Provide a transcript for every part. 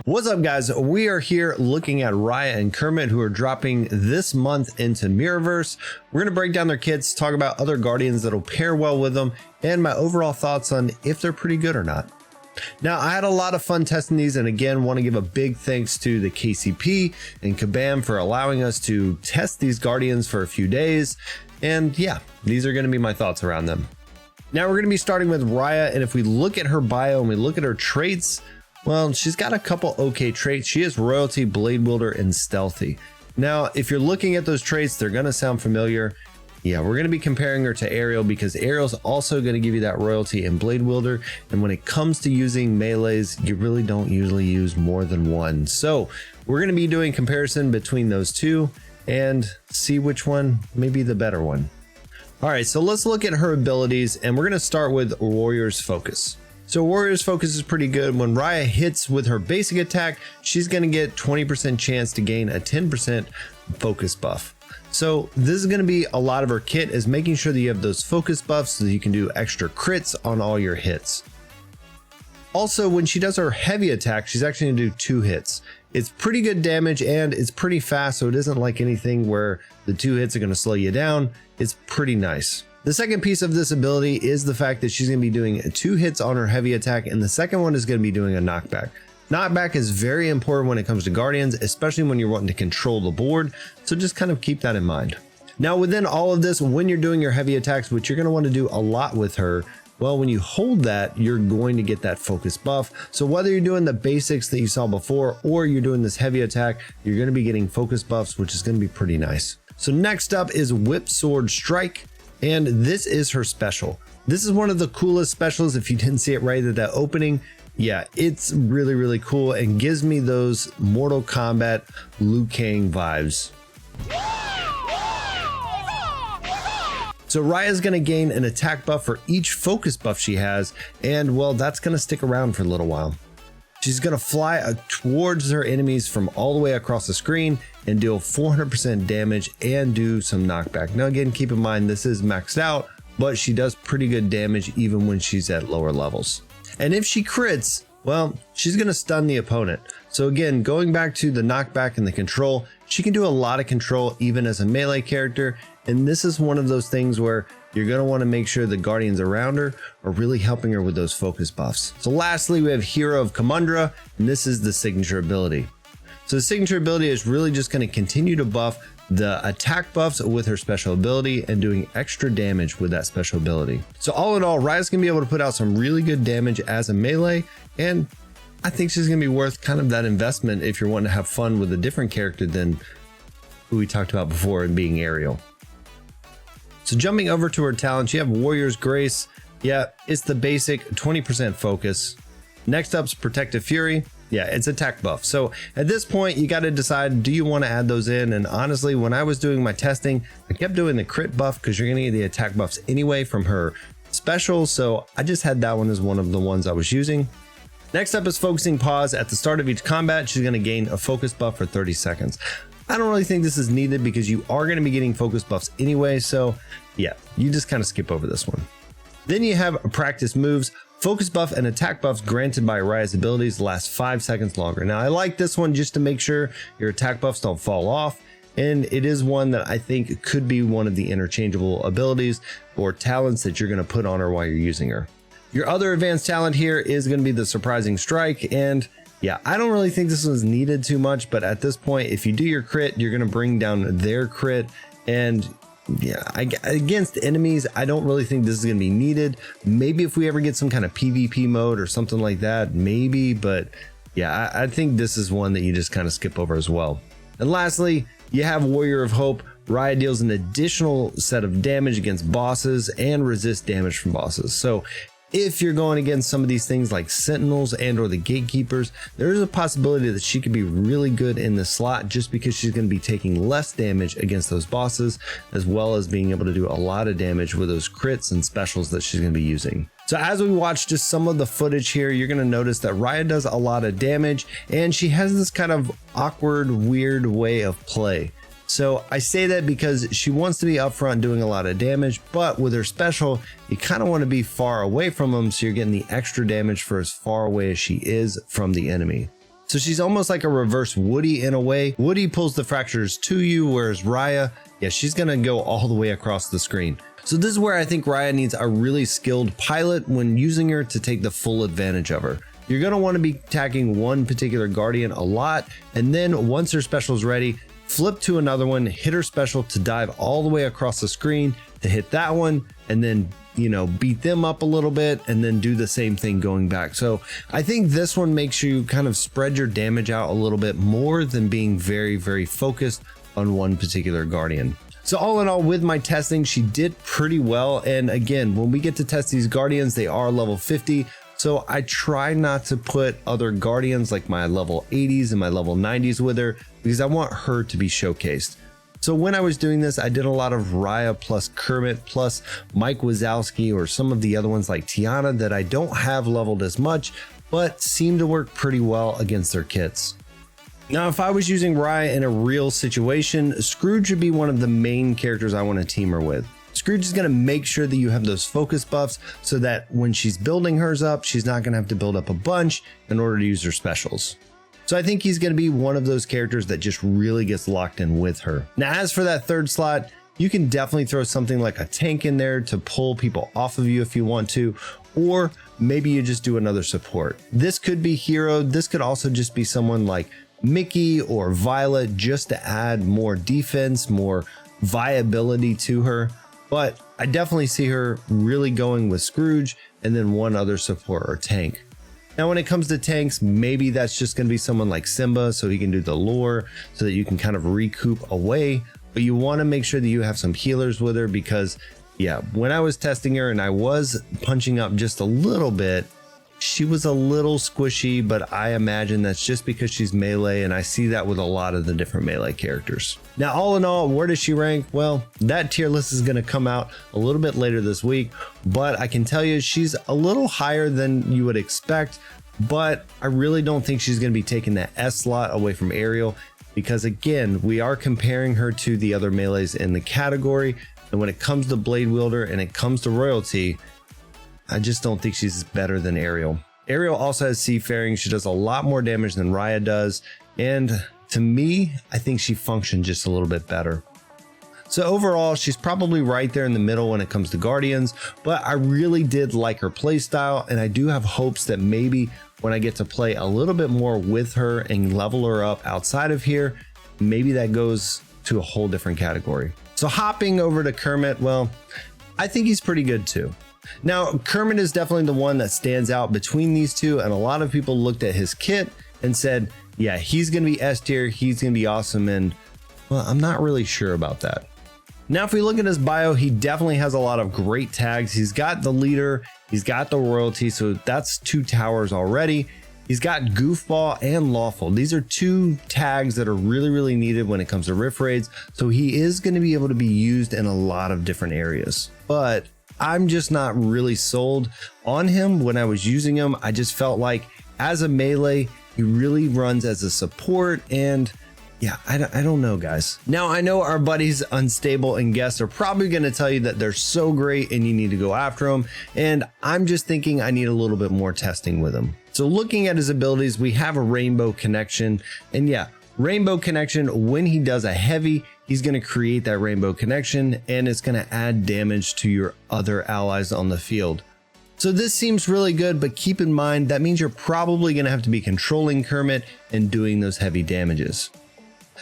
What's up, guys? We are here looking at Raya and Kermit, who are dropping this month into Mirrorverse. We're going to break down their kits, talk about other guardians that'll pair well with them, and my overall thoughts on if they're pretty good or not. Now, I had a lot of fun testing these, and again, want to give a big thanks to the KCP and Kabam for allowing us to test these guardians for a few days. And yeah, these are going to be my thoughts around them. Now, we're going to be starting with Raya, and if we look at her bio and we look at her traits, well, she's got a couple okay traits. She is royalty, blade wielder, and stealthy. Now, if you're looking at those traits, they're going to sound familiar. Yeah, we're going to be comparing her to Ariel because Ariel's also going to give you that royalty and blade wielder. And when it comes to using melees, you really don't usually use more than one. So we're going to be doing comparison between those two and see which one may be the better one. All right, so let's look at her abilities, and we're going to start with Warrior's Focus. So Warrior's Focus is pretty good. When Raya hits with her basic attack, she's going to get 20% chance to gain a 10% focus buff. So this is going to be a lot of her kit, is making sure that you have those focus buffs so that you can do extra crits on all your hits. Also, when she does her heavy attack, she's actually going to do 2 hits. It's pretty good damage and it's pretty fast, so it isn't like anything where the 2 hits are going to slow you down. It's pretty nice. The second piece of this ability is the fact that she's going to be doing 2 hits on her heavy attack, and the second one is going to be doing a knockback. Knockback is very important when it comes to Guardians, especially when you're wanting to control the board, so just kind of keep that in mind. Now, within all of this, when you're doing your heavy attacks, which you're going to want to do a lot with her, well, when you hold that, you're going to get that focus buff. So whether you're doing the basics that you saw before or you're doing this heavy attack, you're going to be getting focus buffs, which is going to be pretty nice. So next up is Whip Sword Strike. And this is her special. This is one of the coolest specials. If you didn't see it right at that opening, yeah, it's really, really cool and gives me those Mortal Kombat Liu Kang vibes. So Raya's going to gain an attack buff for each focus buff she has, and well, that's going to stick around for a little while. She's going to fly towards her enemies from all the way across the screen and deal 400% damage and do some knockback. Now again, keep in mind this is maxed out, but she does pretty good damage even when she's at lower levels. And if she crits, well, she's going to stun the opponent. So again, going back to the knockback and the control, she can do a lot of control even as a melee character. And this is one of those things where you're going to want to make sure the guardians around her are really helping her with those focus buffs. So lastly, we have Hero of Kamundra, and this is the signature ability. So the signature ability is really just going to continue to buff the attack buffs with her special ability and doing extra damage with that special ability. So all in all, Raya's going to be able to put out some really good damage as a melee, and I think she's going to be worth kind of that investment if you're wanting to have fun with a different character than who we talked about before in being Ariel. So jumping over to her talents, you have Warrior's Grace. Yeah, it's the basic 20% focus. Next up's Protective Fury. Yeah, it's attack buff. So at this point, you got to decide, do you want to add those in? And honestly, when I was doing my testing, I kept doing the crit buff because you're going to get the attack buffs anyway from her special. So I just had that one as one of the ones I was using. Next up is Focusing Pause. At the start of each combat, she's going to gain a focus buff for 30 seconds. I don't really think this is needed because you are going to be getting focus buffs anyway. So yeah, you just kind of skip over this one. Then you have Practice Moves. Focus buff and attack buffs granted by Raya's abilities last 5 seconds longer. Now I like this one just to make sure your attack buffs don't fall off. And it is one that I think could be one of the interchangeable abilities or talents that you're going to put on her while you're using her. Your other advanced talent here is going to be the Surprising Strike. And yeah, I don't really think this was needed too much, but at this point, if you do your crit, you're going to bring down their crit. And yeah, against enemies, I don't really think this is going to be needed. Maybe if we ever get some kind of PvP mode or something like that, maybe. But yeah, I think this is one that you just kind of skip over as well. And lastly, you have Warrior of Hope. Raya deals an additional set of damage against bosses and resist damage from bosses. So if you're going against some of these things like Sentinels and or the Gatekeepers, there is a possibility that she could be really good in the slot just because she's going to be taking less damage against those bosses, as well as being able to do a lot of damage with those crits and specials that she's going to be using. So as we watch just some of the footage here, you're going to notice that Raya does a lot of damage and she has this kind of awkward, weird way of play. So I say that because she wants to be up front doing a lot of damage, but with her special, you kind of want to be far away from them so you're getting the extra damage for as far away as she is from the enemy. So she's almost like a reverse Woody in a way. Woody pulls the fractures to you, whereas Raya, yeah, she's gonna go all the way across the screen. So this is where I think Raya needs a really skilled pilot when using her to take the full advantage of her. You're gonna wanna be attacking one particular guardian a lot, and then once her special is ready, flip to another one, hit her special to dive all the way across the screen to hit that one, and then, you know, beat them up a little bit and then do the same thing going back. So I think this one makes you kind of spread your damage out a little bit more than being very, very focused on one particular guardian. So all in all, with my testing, she did pretty well. And again, when we get to test these guardians, they are level 50. So I try not to put other guardians like my level 80s and my level 90s with her, because I want her to be showcased. So when I was doing this, I did a lot of Raya plus Kermit plus Mike Wazowski, or some of the other ones like Tiana that I don't have leveled as much, but seem to work pretty well against their kits. Now, if I was using Raya in a real situation, Scrooge would be one of the main characters I want to team her with. Scrooge is going to make sure that you have those focus buffs so that when she's building hers up, she's not going to have to build up a bunch in order to use her specials. So I think he's going to be one of those characters that just really gets locked in with her. Now, as for that third slot, you can definitely throw something like a tank in there to pull people off of you if you want to, or maybe you just do another support. This could be Hero. This could also just be someone like Mickey or Violet, just to add more defense, more viability to her. But I definitely see her really going with Scrooge and then one other support or tank. Now, when it comes to tanks, maybe that's just going to be someone like Simba, so he can do the lure so that you can kind of recoup away. But you want to make sure that you have some healers with her, because yeah, when I was testing her and I was punching up just a little bit, she was a little squishy, but I imagine that's just because she's melee, and I see that with a lot of the different melee characters. Now, all in all, where does she rank? Well, that tier list is going to come out a little bit later this week, but I can tell you she's a little higher than you would expect, but I really don't think she's going to be taking that S slot away from Ariel, because again, we are comparing her to the other melees in the category, and when it comes to Blade Wielder and it comes to royalty, I just don't think she's better than Ariel. Ariel also has Seafaring. She does a lot more damage than Raya does. And to me, I think she functions just a little bit better. So overall, she's probably right there in the middle when it comes to Guardians, but I really did like her playstyle, and I do have hopes that maybe when I get to play a little bit more with her and level her up outside of here, maybe that goes to a whole different category. So hopping over to Kermit, well, I think he's pretty good too. Now, Kermit is definitely the one that stands out between these two, and a lot of people looked at his kit and said, yeah, he's going to be S tier, he's going to be awesome, and well, I'm not really sure about that. Now, if we look at his bio, he definitely has a lot of great tags. He's got the leader, he's got the royalty, so that's 2 towers already. He's got Goofball and Lawful. These are 2 tags that are really, really needed when it comes to riff raids, so he is going to be able to be used in a lot of different areas. But I'm just not really sold on him. When I was using him, I just felt like as a melee, he really runs as a support, and yeah, I don't know, guys. Now, I know our buddies Unstable and Guest are probably going to tell you that they're so great and you need to go after them, and I'm just thinking I need a little bit more testing with him. So looking at his abilities, we have a Rainbow Connection, and yeah, Rainbow Connection, when he does a heavy, he's going to create that Rainbow Connection, and it's going to add damage to your other allies on the field. So this seems really good, but keep in mind that means you're probably going to have to be controlling Kermit and doing those heavy damages.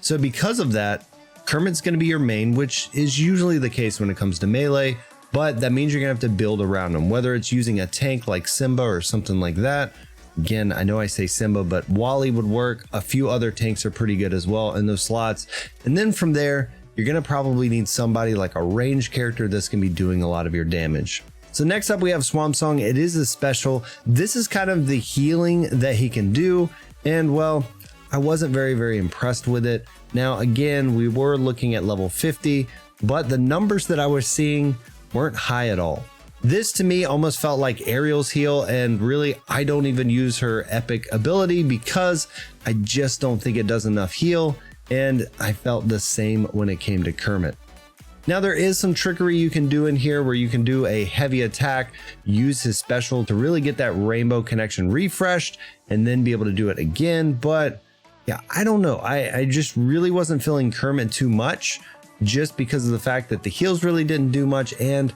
So because of that, Kermit's going to be your main, which is usually the case when it comes to melee, but that means you're going to have to build around him, whether it's using a tank like Simba or something like that. Again, I know I say Simba, but Wally would work. A few other tanks are pretty good as well in those slots. And then from there, you're going to probably need somebody like a ranged character that's going to be doing a lot of your damage. So next up, we have Swamp Song. It is a special. This is kind of the healing that he can do. And well, I wasn't very impressed with it. Now, again, we were looking at level 50, but the numbers that I was seeing weren't high at all. This to me almost felt like Ariel's heal, and really I don't even use her epic ability because I just don't think it does enough heal, and I felt the same when it came to Kermit. Now there is some trickery you can do in here where you can do a heavy attack, use his special to really get that rainbow connection refreshed and then be able to do it again. But yeah, I don't know. I just really wasn't feeling Kermit too much just because of the fact that the heals really didn't do much and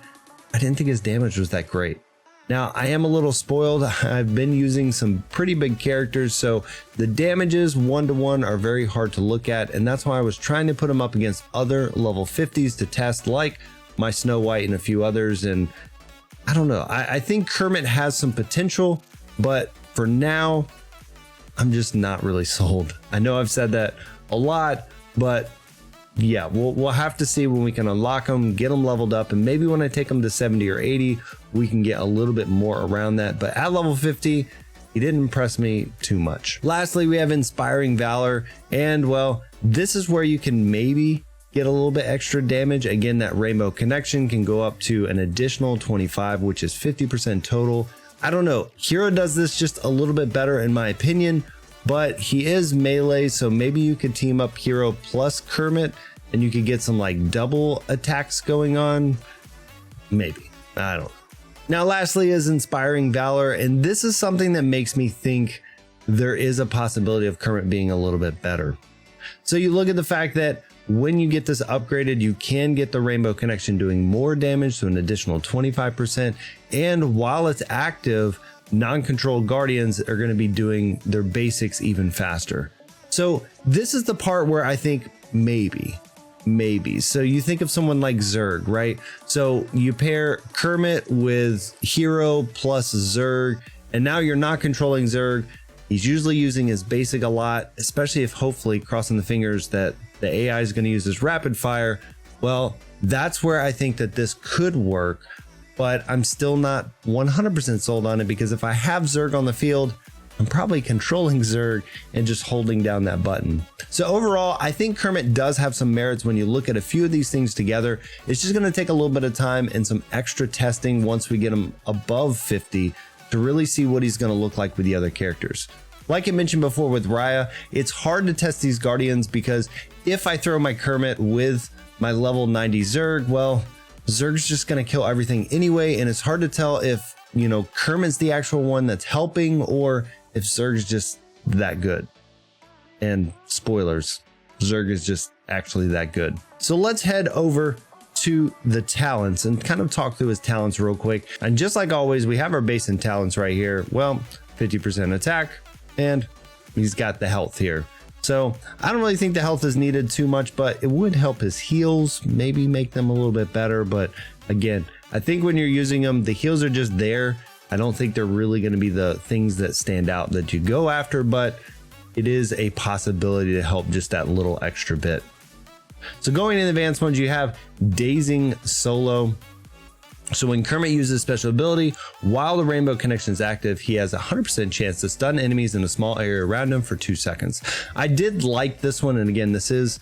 I didn't think his damage was that great. Now I am a little spoiled. I've been using some pretty big characters, so the damages 1-to-1 are very hard to look at, and that's why I was trying to put him up against other level 50s to test, like my Snow White and a few others. And I don't know, I think Kermit has some potential, but for now I'm just not really sold. I know I've said that a lot, but yeah, we'll have to see when we can unlock them, get them leveled up, and maybe when I take them to 70 or 80, we can get a little bit more around that. But at level 50, he didn't impress me too much. Lastly, we have Inspiring Valor, and well, this is where you can maybe get a little bit extra damage. Again, that rainbow connection can go up to an additional 25, which is 50% total. I don't know, Hero does this just a little bit better in my opinion, but he is melee, so maybe you could team up Hero plus Kermit and you could get some like double attacks going on. Maybe, I don't know. Now lastly is Inspiring Valor, and this is something that makes me think there is a possibility of Kermit being a little bit better. So you look at the fact that when you get this upgraded, you can get the rainbow connection doing more damage, so an additional 25%, and while it's active, non-controlled guardians are going to be doing their basics even faster. So this is the part where I think maybe. So you think of someone like Zurg, right? So you pair Kermit with Hero plus Zurg, and now you're not controlling Zurg. He's usually using his basic a lot, especially if hopefully, crossing the fingers, that the AI is going to use his rapid fire. Well, that's where I think that this could work, but I'm still not 100% sold on it, because if I have Zurg on the field, I'm probably controlling Zurg and just holding down that button. So overall, I think Kermit does have some merits when you look at a few of these things together. It's just going to take a little bit of time and some extra testing once we get him above 50 to really see what he's going to look like with the other characters. Like I mentioned before with Raya, it's hard to test these guardians because if I throw my Kermit with my level 90 Zurg, well, Zurg's just going to kill everything anyway, and it's hard to tell if, you know, Kermit's the actual one that's helping or if Zurg's just that good. And spoilers, Zurg is just actually that good. So let's head over to the talents and kind of talk through his talents real quick. And just like always, we have our base and talents right here. Well, 50% attack, and he's got the health here. So I don't really think the health is needed too much, but it would help his heals, maybe make them a little bit better. But again, I think when you're using them, the heals are just there. I don't think they're really going to be the things that stand out that you go after, but it is a possibility to help just that little extra bit. So going in advanced modes, you have Dazing Solo. So when Kermit uses special ability, while the rainbow connection is active, he has a 100% chance to stun enemies in a small area around him for 2 seconds. I did like this one, and again, this is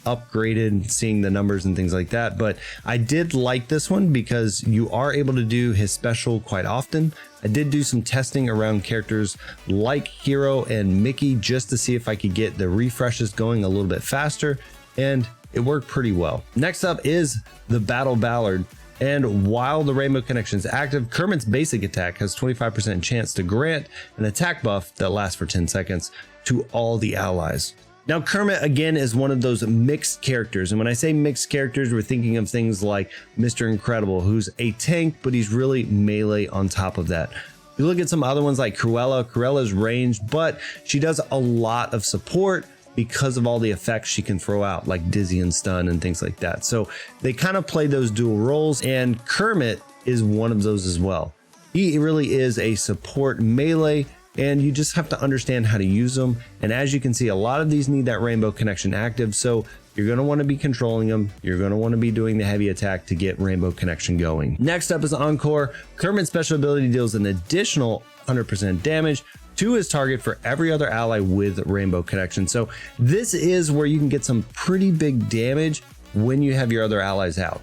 upgraded, seeing the numbers and things like that, but I did like this one because you are able to do his special quite often. I did do some testing around characters like Hero and Mickey just to see if I could get the refreshes going a little bit faster, and it worked pretty well. Next up is the Battle Ballad. And while the rainbow connection is active, Kermit's basic attack has 25% chance to grant an attack buff that lasts for 10 seconds to all the allies. Now, Kermit, again, is one of those mixed characters. And when I say mixed characters, we're thinking of things like Mr. Incredible, who's a tank, but he's really melee on top of that. You look at some other ones like Cruella. Cruella's ranged, but she does a lot of support because of all the effects she can throw out, like dizzy and stun and things like that. So they kind of play those dual roles, and Kermit is one of those as well. He really is a support melee, and you just have to understand how to use them. And as you can see, a lot of these need that rainbow connection active, so you're going to want to be controlling them. You're going to want to be doing the heavy attack to get rainbow connection going. Next up is Encore. Kermit's special ability deals an additional 100% damage to his target for every other ally with rainbow connection. So this is where you can get some pretty big damage when you have your other allies out.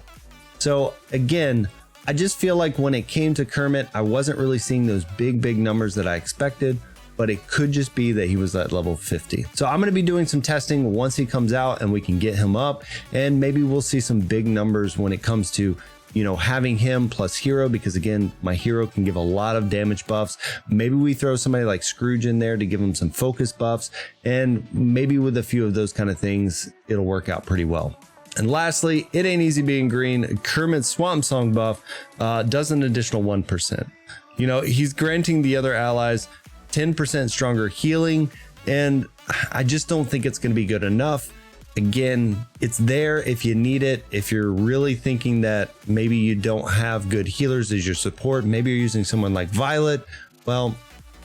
So again, I just feel like when it came to Kermit, I wasn't really seeing those big numbers that I expected, but it could just be that he was at level 50. So I'm going to be doing some testing once he comes out and we can get him up, and maybe we'll see some big numbers when it comes to, you know, having him plus hero, because again, my hero can give a lot of damage buffs. Maybe we throw somebody like Scrooge in there to give him some focus buffs, and maybe with a few of those kind of things, it'll work out pretty well. And lastly, it ain't easy being green. Kermit's Swamp Song buff does an additional 1%. You know, he's granting the other allies 10% stronger healing, and I just don't think it's going to be good enough. Again, it's there if you need it. If you're really thinking that maybe you don't have good healers as your support, maybe you're using someone like Violet, well,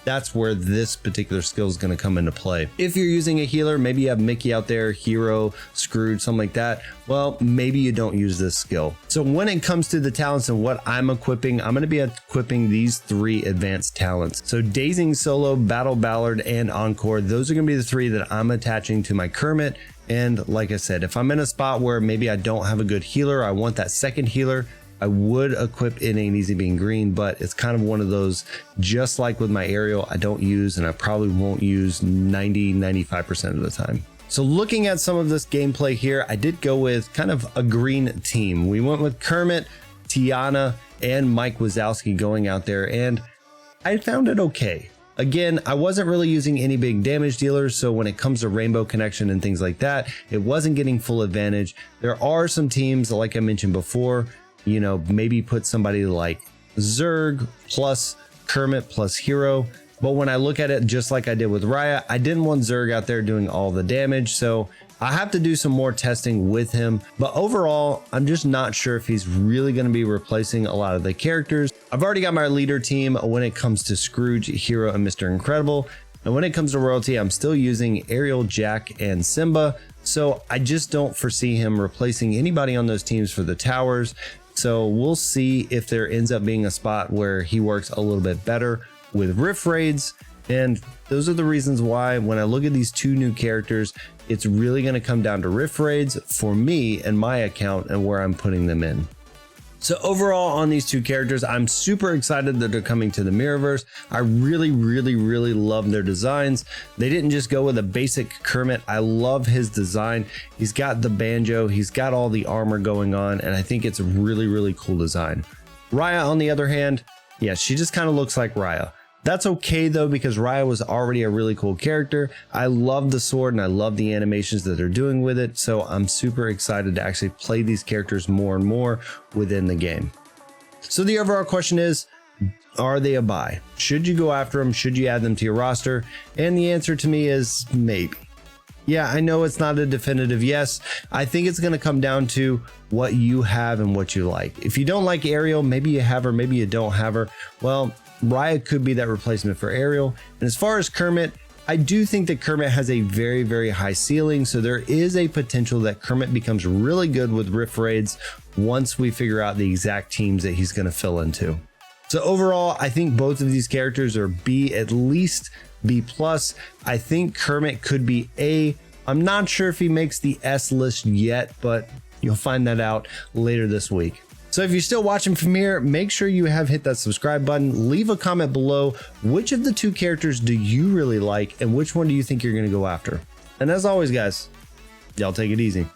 that's where this particular skill is going to come into play. If you're using a healer, maybe you have Mickey out there, Hero, Scrooge, something like that, well, maybe you don't use this skill. So when it comes to the talents and what I'm equipping, I'm going to be equipping these 3 advanced talents. So Dazing Solo, Battle Ballad, and Encore, those are going to be the 3 that I'm attaching to my Kermit. And like I said, if I'm in a spot where maybe I don't have a good healer, I want that second healer, I would equip It Ain't Easy Being Green, but it's kind of one of those, just like with my aerial, I don't use, and I probably won't use 95% of the time. So looking at some of this gameplay here, I did go with kind of a green team. We went with Kermit, Tiana, and Mike Wazowski going out there, and I found it okay. Again, I wasn't really using any big damage dealers, so when it comes to Rainbow Connection and things like that, it wasn't getting full advantage. There are some teams, like I mentioned before, you know, maybe put somebody like Zerg plus Kermit plus Hero. But when I look at it, just like I did with Raya, I didn't want Zerg out there doing all the damage. So I have to do some more testing with him. But overall, I'm just not sure if he's really going to be replacing a lot of the characters. I've already got my leader team when it comes to Scrooge, Hero, and Mr. Incredible. And when it comes to royalty, I'm still using Ariel, Jack, and Simba. So I just don't foresee him replacing anybody on those teams for the towers. So we'll see if there ends up being a spot where he works a little bit better with Rift Raids. And those are the reasons why when I look at these 2 new characters, it's really going to come down to Rift Raids for me and my account and where I'm putting them in. So overall on these 2 characters, I'm super excited that they're coming to the Mirrorverse. I really love their designs. They didn't just go with a basic Kermit. I love his design. He's got the banjo, he's got all the armor going on, and I think it's a really cool design. Raya, on the other hand, yeah, she just kind of looks like Raya. That's okay though, because Raya was already a really cool character. I love the sword and I love the animations that they're doing with it. So I'm super excited to actually play these characters more and more within the game. So the overall question is, are they a buy? Should you go after them? Should you add them to your roster? And the answer to me is maybe. Yeah, I know it's not a definitive yes. I think it's going to come down to what you have and what you like. If you don't like Ariel, maybe you have her, maybe you don't have her. Well, Raya could be that replacement for Ariel. And as far as Kermit, I do think that Kermit has a very high ceiling. So there is a potential that Kermit becomes really good with Rift Raids once we figure out the exact teams that he's going to fill into. So overall, I think both of these characters are B, at least B+. I think Kermit could be A. I'm not sure if he makes the S list yet, but you'll find that out later this week. So if you're still watching from here, make sure you have hit that subscribe button. Leave a comment below. Which of the 2 characters do you really like, and which one do you think you're going to go after? And as always, guys, y'all take it easy.